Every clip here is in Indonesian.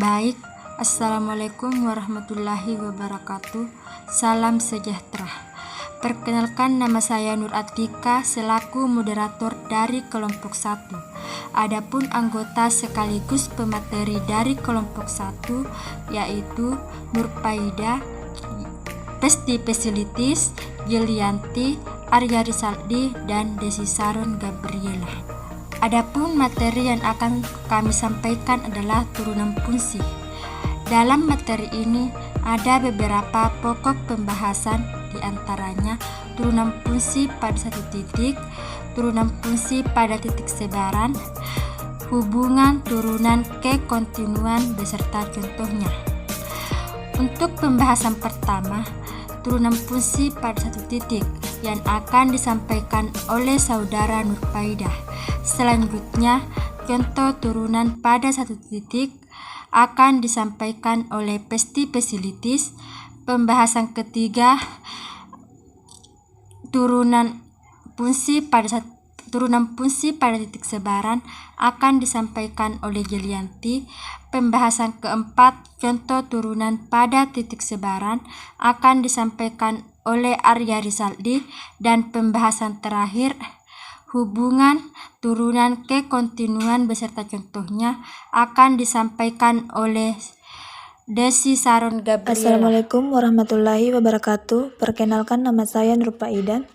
Baik, Assalamualaikum warahmatullahi wabarakatuh. Salam sejahtera. Perkenalkan, nama saya Nur Atika selaku moderator dari kelompok 1. Adapun anggota sekaligus pemateri dari kelompok 1 yaitu Nurpaida, Pesti Facilities, Gilianti, Arya Risaldi, dan Desi Saron Gabriela. Adapun materi yang akan kami sampaikan adalah turunan fungsi. Dalam materi ini ada beberapa pokok pembahasan, diantaranya turunan fungsi pada satu titik, turunan fungsi pada titik sebaran, hubungan turunan ke kontinuan beserta contohnya. Untuk pembahasan pertama, turunan fungsi pada satu titik yang akan disampaikan oleh saudara Nurpaida. Selanjutnya, contoh turunan pada satu titik akan disampaikan oleh Pesti Facilities. Pembahasan ketiga, turunan fungsi pada titik sebaran akan disampaikan oleh Gilianti. Pembahasan keempat, contoh turunan pada titik sebaran akan disampaikan oleh Arya Risaldi. Dan pembahasan terakhir, hubungan turunan ke kontinuan beserta contohnya akan disampaikan oleh Desi Saron Gabriela. Assalamualaikum warahmatullahi wabarakatuh. Perkenalkan, nama saya Nurpaida.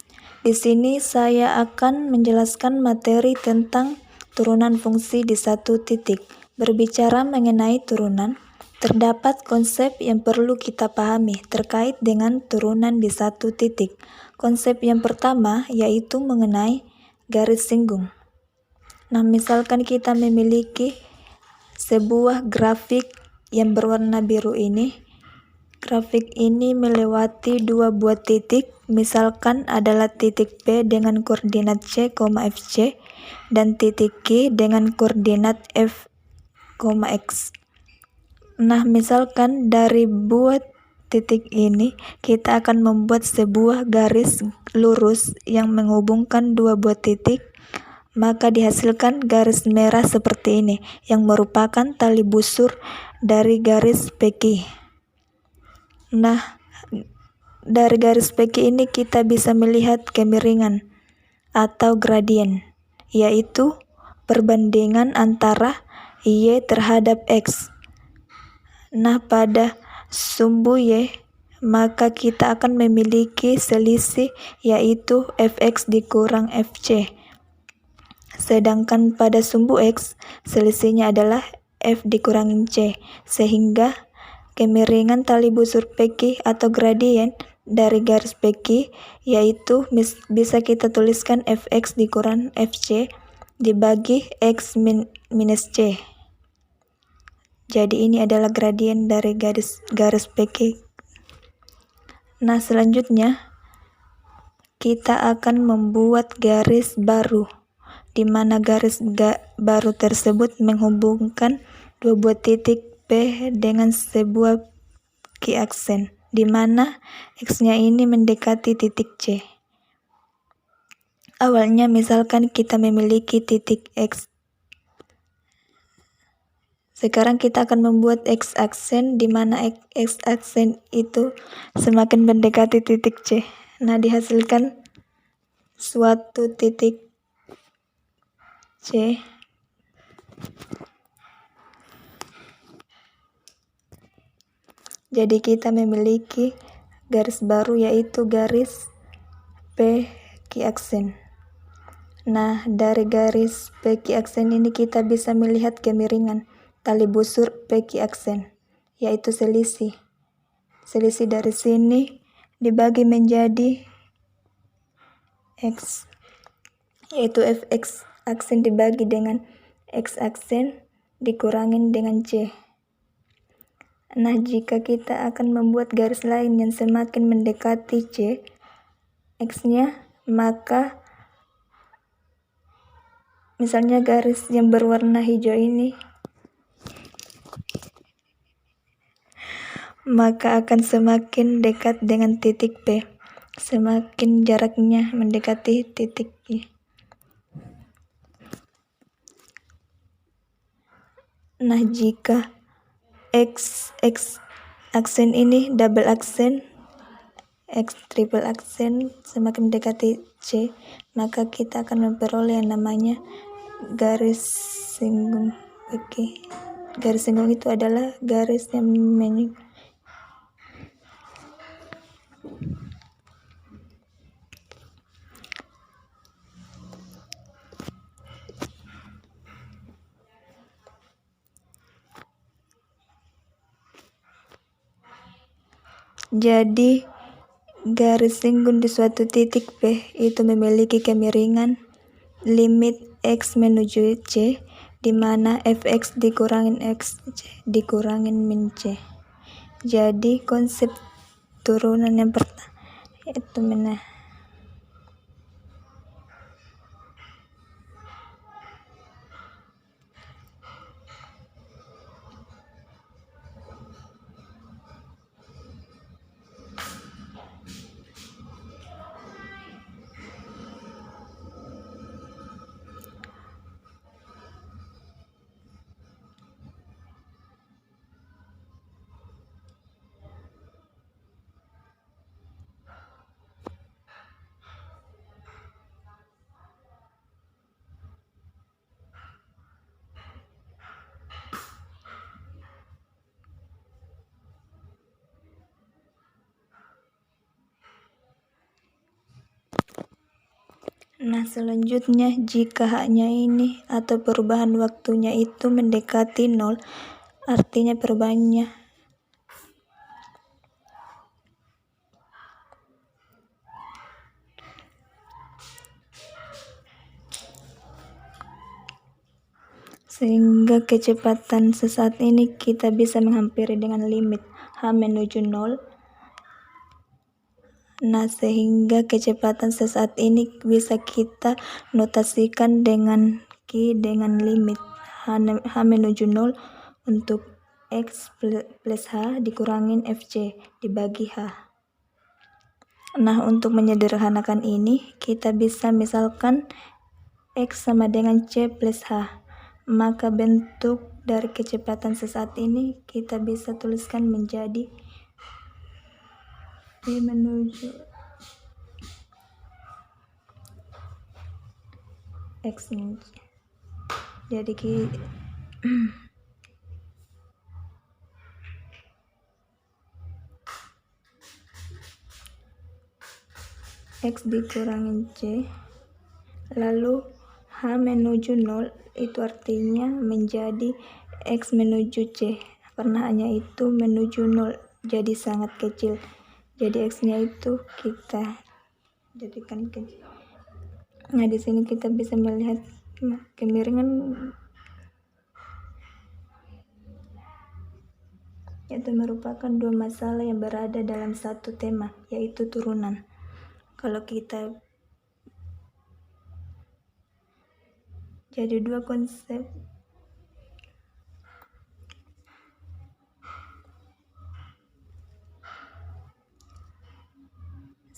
Di sini saya akan menjelaskan materi tentang turunan fungsi di satu titik. Berbicara mengenai turunan, terdapat konsep yang perlu kita pahami terkait dengan turunan di satu titik. Konsep yang pertama yaitu mengenai garis singgung. Nah, misalkan kita memiliki sebuah grafik yang berwarna biru ini. Grafik ini melewati dua buah titik, misalkan adalah titik P dengan koordinat C, FC dan titik Q dengan koordinat F, X. Nah, misalkan dari buat titik ini kita akan membuat sebuah garis lurus yang menghubungkan dua buah titik, maka dihasilkan garis merah seperti ini yang merupakan tali busur dari garis PQ. Nah, dari garis PQ ini kita bisa melihat kemiringan atau gradien, yaitu perbandingan antara Y terhadap X. Nah, pada sumbu Y maka kita akan memiliki selisih yaitu Fx dikurang Fc. Sedangkan pada sumbu X selisihnya adalah F dikurangin C, sehingga kemiringan tali busur PQ atau gradien dari garis PQ yaitu bisa kita tuliskan Fx dikurang Fc dibagi X minus C. Jadi ini adalah gradien dari garis PQ. Nah, selanjutnya kita akan membuat garis baru, di mana garis baru tersebut menghubungkan dua buah titik P dengan sebuah Q aksen, di mana X-nya ini mendekati titik C. Awalnya misalkan kita memiliki titik X. Sekarang kita akan membuat X aksen, di mana X aksen itu semakin mendekati titik C. Nah, dihasilkan suatu titik C. Jadi kita memiliki garis baru yaitu garis PQ aksen. Nah, dari garis PQ aksen ini kita bisa melihat kemiringan tali busur PQ aksen, yaitu selisih. Selisih dari sini dibagi menjadi X, yaitu Fx aksen dibagi dengan X aksen dikurangin dengan C. Nah, jika kita akan membuat garis lain yang semakin mendekati C, X-nya, maka misalnya garis yang berwarna hijau ini, maka akan semakin dekat dengan titik P, semakin jaraknya mendekati titik I. Nah, jika X aksen ini double aksen, X triple aksen semakin mendekati C, maka kita akan memperoleh yang namanya garis singgung. Oke. Garis singgung itu adalah garis yang Jadi, garis singgung di suatu titik P itu memiliki kemiringan limit X menuju C, di mana fx dikurangin X dikurangin min C. Jadi, konsep turunan yang pertama itu Nah, selanjutnya jika haknya ini atau perubahan waktunya itu mendekati 0, artinya perubahannya sehingga kecepatan sesaat ini kita bisa menghampiri dengan limit H menuju 0. Nah, sehingga kecepatan sesaat ini bisa kita notasikan dengan limit H menuju 0 untuk X plus H dikurangin Fc dibagi H. Nah, untuk menyederhanakan ini, kita bisa misalkan X sama dengan C plus H. Maka bentuk dari kecepatan sesaat ini kita bisa tuliskan menjadi P menuju X min C. Jadi X dikurangin C, lalu H menuju 0 itu artinya menjadi X menuju C, karena hanya itu menuju 0 jadi sangat kecil, jadi X nya itu kita jadikan kecil. Nah, di sini kita bisa melihat kemiringan itu merupakan dua masalah yang berada dalam satu tema, yaitu turunan. Kalau kita jadi dua konsep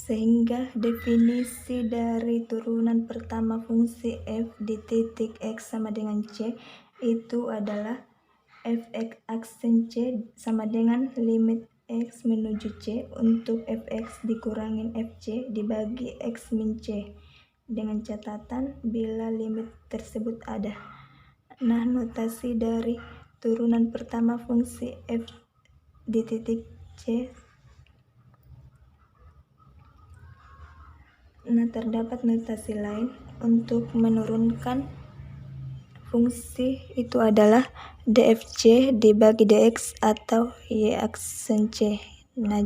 sehingga definisi dari turunan pertama fungsi f di titik x sama dengan c itu adalah fx aksen c sama dengan limit x menuju c untuk fx dikurangin fc dibagi x min c, dengan catatan bila limit tersebut ada. Nah, notasi dari turunan pertama fungsi f di titik c. Nah, terdapat notasi lain untuk menurunkan fungsi itu adalah dfc dibagi dx atau y aksen c. Nah,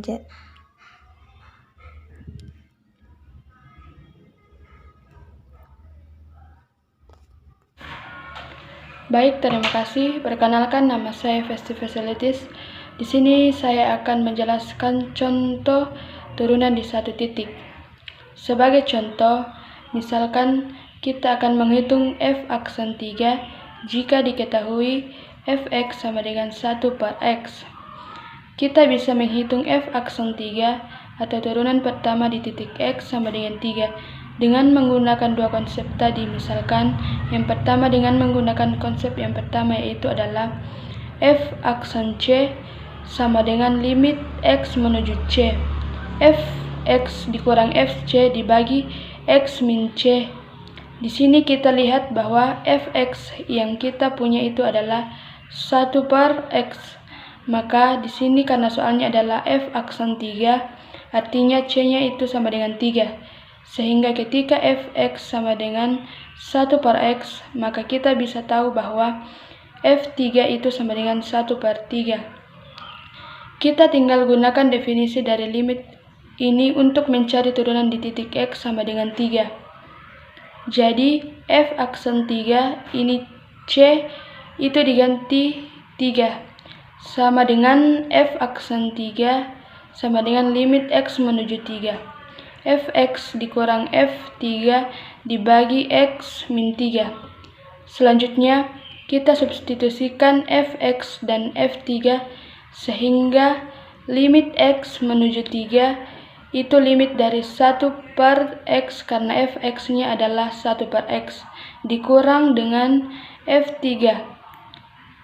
baik, terima kasih. Perkenalkan, nama saya Festi Facilities. Di sini saya akan menjelaskan contoh turunan di satu titik. Sebagai contoh, misalkan kita akan menghitung f aksen 3 jika diketahui fx sama dengan 1 per x. Kita bisa menghitung f aksen 3 atau turunan pertama di titik x sama dengan 3 dengan menggunakan dua konsep tadi. Misalkan yang pertama dengan menggunakan konsep yang pertama, yaitu adalah f aksen C sama dengan limit x menuju C. Fx dikurang fc dibagi x min C. Di sini kita lihat bahwa fx yang kita punya itu adalah 1/x. Maka di sini karena soalnya adalah f aksen 3, artinya C-nya itu sama dengan 3. Sehingga ketika fx sama dengan 1/x, maka kita bisa tahu bahwa f3 itu sama dengan 1/3. Kita tinggal gunakan definisi dari limit ini untuk mencari turunan di titik x sama dengan 3. Jadi f aksen 3 ini C itu diganti 3 sama dengan f aksen 3 sama dengan limit x menuju 3. Fx dikurang f3 dibagi x min 3. Selanjutnya kita substitusikan fx dan f3 sehingga limit x menuju 3 itu limit dari 1/x karena fx-nya adalah 1/x dikurang dengan f3.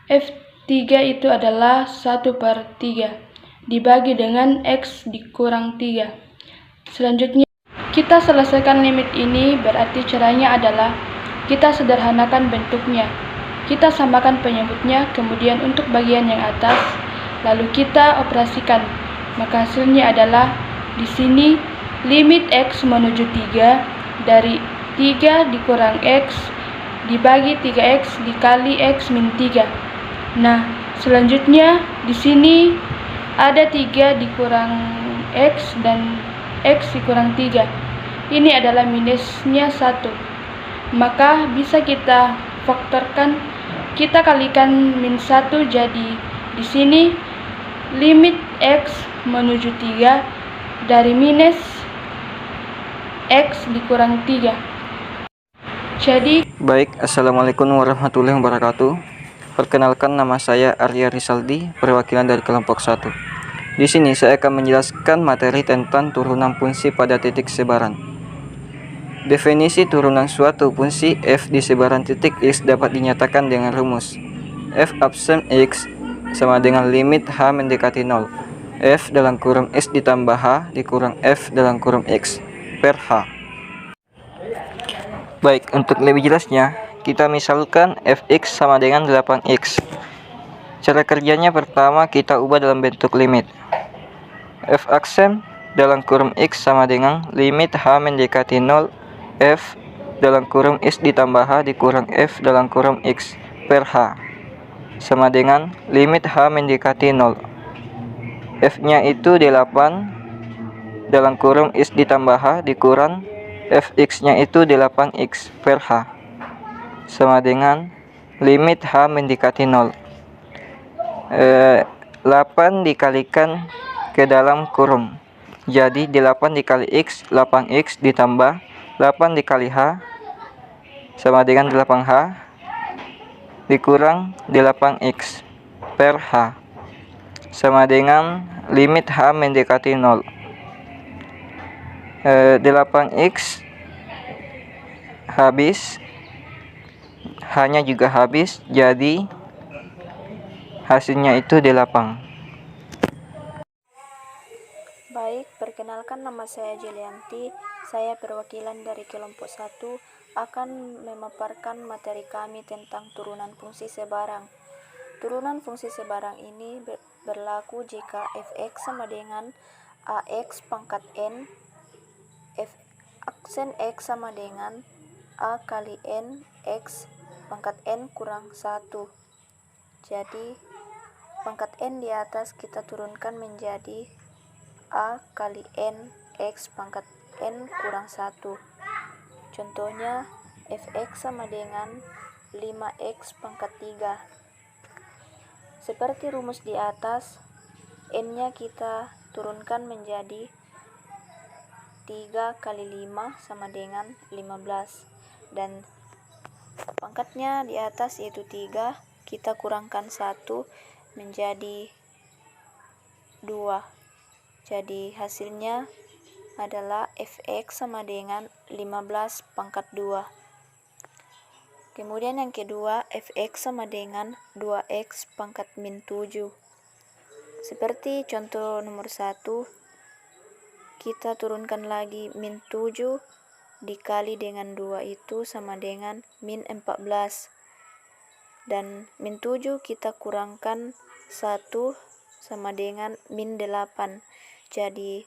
F3 itu adalah 1/3 dibagi dengan x dikurang 3. Selanjutnya kita selesaikan limit ini, berarti caranya adalah kita sederhanakan bentuknya. Kita samakan penyebutnya, kemudian untuk bagian yang atas lalu kita operasikan. Maka hasilnya adalah di sini limit x menuju 3 dari 3 dikurang x dibagi 3x dikali x min 3. Nah, selanjutnya di sini ada 3 dikurang x dan x dikurang 3. Ini adalah minusnya 1. Maka bisa kita faktorkan, kita kalikan min 1, jadi di sini limit x menuju 3 dari minus x dikurang 3. Jadi baik, assalamualaikum warahmatullahi wabarakatuh. Perkenalkan, nama saya Arya Risaldi, perwakilan dari kelompok 1. Di sini saya akan menjelaskan materi tentang turunan fungsi pada titik sebaran. Definisi turunan suatu fungsi f di sebaran titik x dapat dinyatakan dengan rumus f absen x sama dengan limit h mendekati 0, f dalam kurung x ditambah h dikurang f dalam kurung x per h. Baik, untuk lebih jelasnya, kita misalkan fx sama dengan 8x. Cara kerjanya pertama kita ubah dalam bentuk limit. F aksen dalam kurung x sama dengan limit h mendekati 0, f dalam kurung x ditambah h dikurang f dalam kurung x per h sama dengan limit h mendekati 0. F-nya itu 8 dalam kurung x ditambah h dikurang fx-nya itu 8x per h sama dengan limit h mendekati 0. 8 dikalikan ke dalam kurung, jadi 8 dikali x 8x ditambah 8 dikali h sama dengan 8h dikurang 8x per h sama dengan limit h mendekati 0. 8x habis, h-nya juga habis, jadi hasilnya itu 8. Baik, perkenalkan, nama saya Julianti. Saya perwakilan dari kelompok 1 akan memaparkan materi kami tentang turunan fungsi sebarang. Turunan fungsi sebarang ini berlaku jika fx sama dengan ax pangkat n, f aksen x sama dengan a kali n x pangkat n kurang 1. Jadi pangkat n di atas kita turunkan menjadi a kali n x pangkat n kurang 1. Contohnya fx sama dengan 5x pangkat 3. Seperti rumus di atas, n-nya kita turunkan menjadi 3 kali 5 sama dengan 15, dan pangkatnya di atas yaitu 3, kita kurangkan 1 menjadi 2. Jadi hasilnya adalah fx sama dengan 15 pangkat 2. Kemudian yang kedua, fx sama dengan 2x pangkat min 7. Seperti contoh nomor 1, kita turunkan lagi min 7 dikali dengan 2 itu sama dengan min 14. Dan min 7 kita kurangkan 1 sama dengan min 8. Jadi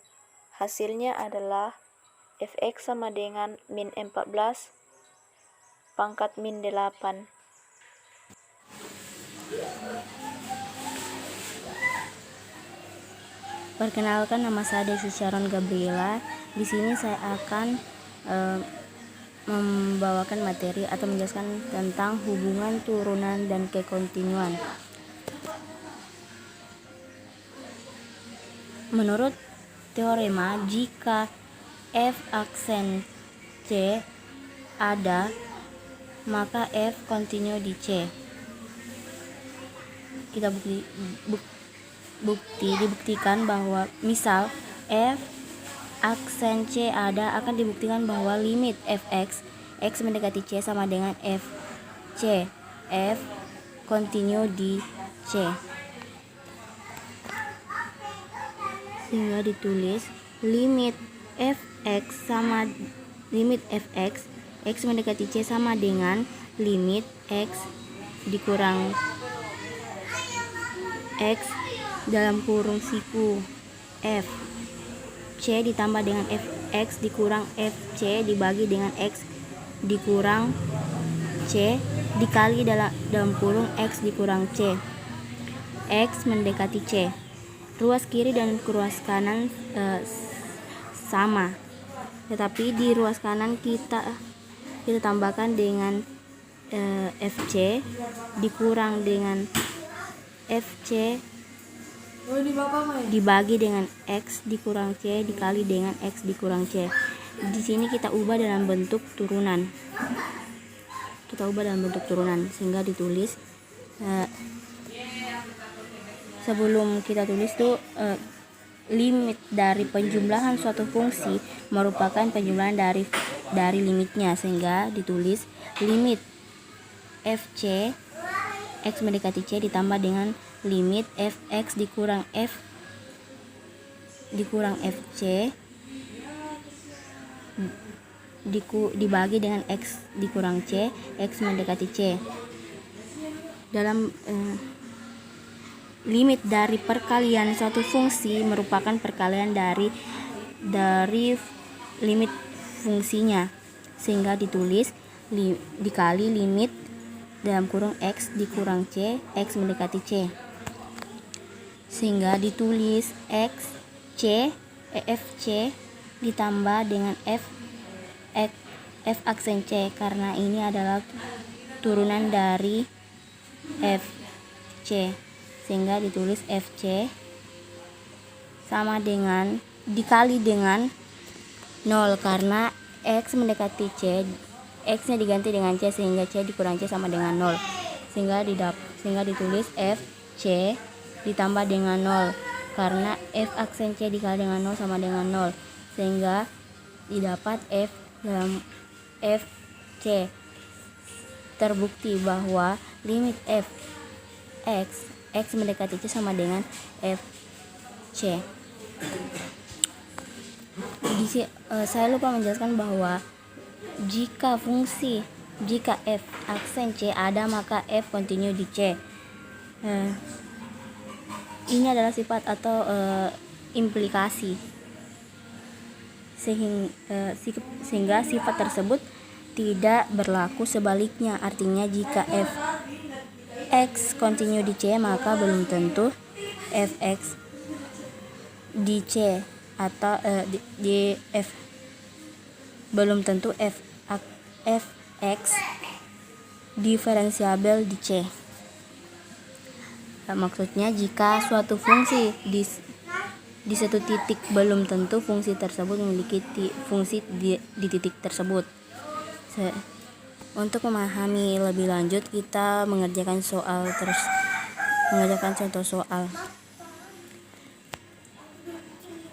hasilnya adalah fx sama dengan min 14 pangkat min 8. Perkenalkan, nama saya Desi Sharon Gabriela. Di sini saya akan membawakan materi atau menjelaskan tentang hubungan turunan dan kekontinuan. Menurut teorema, jika f aksen C ada, maka f kontinu di C. Kita dibuktikan bahwa misal f aksen C ada, akan dibuktikan bahwa limit fx x mendekati C sama dengan f C. F kontinu di C. Sehingga ditulis limit fx sama limit fx x mendekati C sama dengan limit x dikurang x dalam kurung siku f C ditambah dengan fx dikurang fc dibagi dengan x dikurang C dikali dalam kurung x dikurang C. X mendekati C. Ruas kiri dan ruas kanan sama, tetapi di ruas kanan kita tambahkan dengan fc dikurang dengan fc dibagi dengan x dikurang C dikali dengan x dikurang C. Di sini kita ubah dalam bentuk turunan. Sehingga ditulis sebelum kita tulis tuh limit dari penjumlahan suatu fungsi merupakan penjumlahan dari limitnya, sehingga ditulis limit fc x mendekati C ditambah dengan limit fx dikurang fc dibagi dengan x dikurang C, x mendekati C. Dalam limit dari perkalian suatu fungsi merupakan perkalian dari limit fungsinya, sehingga ditulis dikali limit dalam kurung x dikurang C, x mendekati C. Sehingga ditulis fc ditambah dengan f aksen C, karena ini adalah turunan dari fc. Sehingga ditulis fc sama dengan dikali dengan 0, karena x mendekati C, x nya diganti dengan C, sehingga C dikurang C sama dengan 0. Sehingga ditulis fc ditambah dengan 0, karena f aksen C dikali dengan 0 sama dengan 0. Sehingga didapat f dalam fc. Terbukti bahwa limit x mendekati C sama dengan fc. Saya lupa menjelaskan bahwa jika f aksen C ada, maka f kontinu di C. Ini adalah sifat atau implikasi, sehingga sifat tersebut tidak berlaku sebaliknya. Artinya jika f x kontinu di C, maka belum tentu fx di C atau belum tentu fx diferensiabel di C. Maksudnya jika suatu fungsi di satu titik, belum tentu fungsi tersebut memiliki fungsi di titik tersebut. Untuk memahami lebih lanjut, kita mengerjakan contoh soal.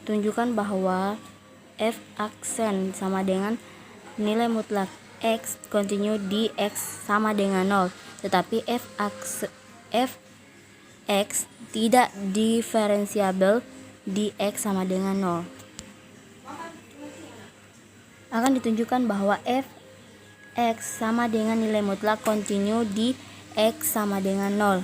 Tunjukkan bahwa f aksen sama dengan nilai mutlak x continue di x sama dengan 0, tetapi f(x) tidak diferensiabel di x sama dengan 0. Akan ditunjukkan bahwa f(x) sama dengan nilai mutlak continue di x sama dengan 0.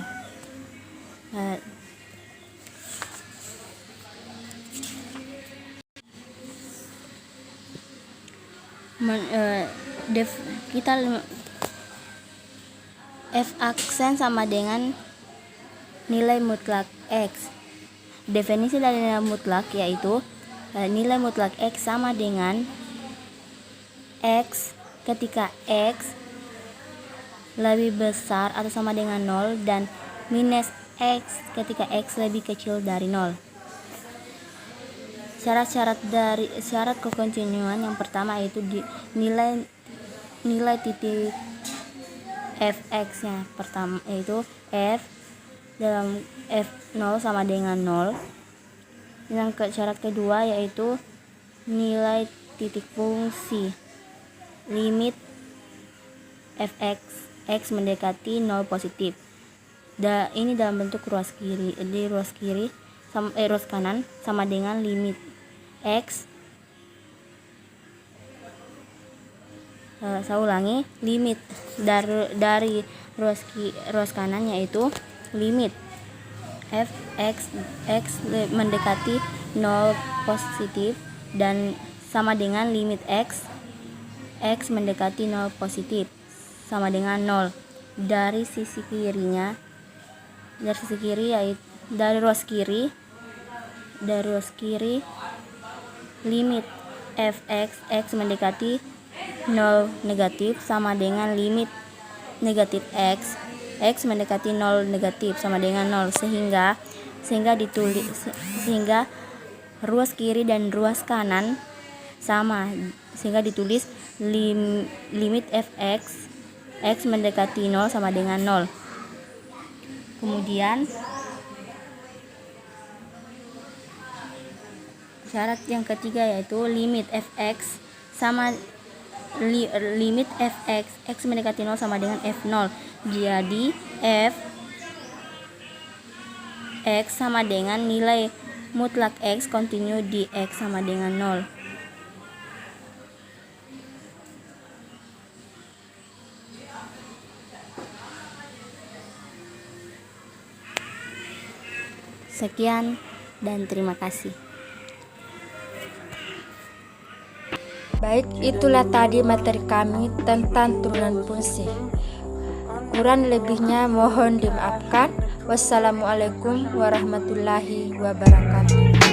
F aksen sama dengan nilai mutlak x. Definisi dari nilai mutlak yaitu nilai mutlak x sama dengan x ketika x lebih besar atau sama dengan 0 dan minus x ketika x lebih kecil dari 0. Syarat kekontinuan yang pertama yaitu nilai titik fx nya pertama yaitu f dalam f0 sama dengan 0. Syarat kedua yaitu nilai titik fungsi limit fx x mendekati 0 positif. Ini dalam bentuk ruas kanan sama dengan limit x. Saya ulangi, limit dari ruas kanan yaitu limit fx x mendekati 0 positif dan sama dengan limit x mendekati 0 positif sama dengan 0. Dari sisi kiri yaitu dari ruas kiri limit fx x mendekati 0 negatif sama dengan limit negatif x mendekati 0 negatif sama dengan 0, sehingga ruas kiri dan ruas kanan sama, sehingga ditulis limit fx x mendekati 0 sama dengan 0. Kemudian syarat yang ketiga yaitu limit fx x mendekati 0 sama dengan f0. Jadi f x sama dengan nilai mutlak x continue di x sama dengan 0. Sekian dan terima kasih. Baik, itulah tadi materi kami tentang turunan fungsi. Kurang lebihnya mohon dimaafkan. Wassalamualaikum warahmatullahi wabarakatuh.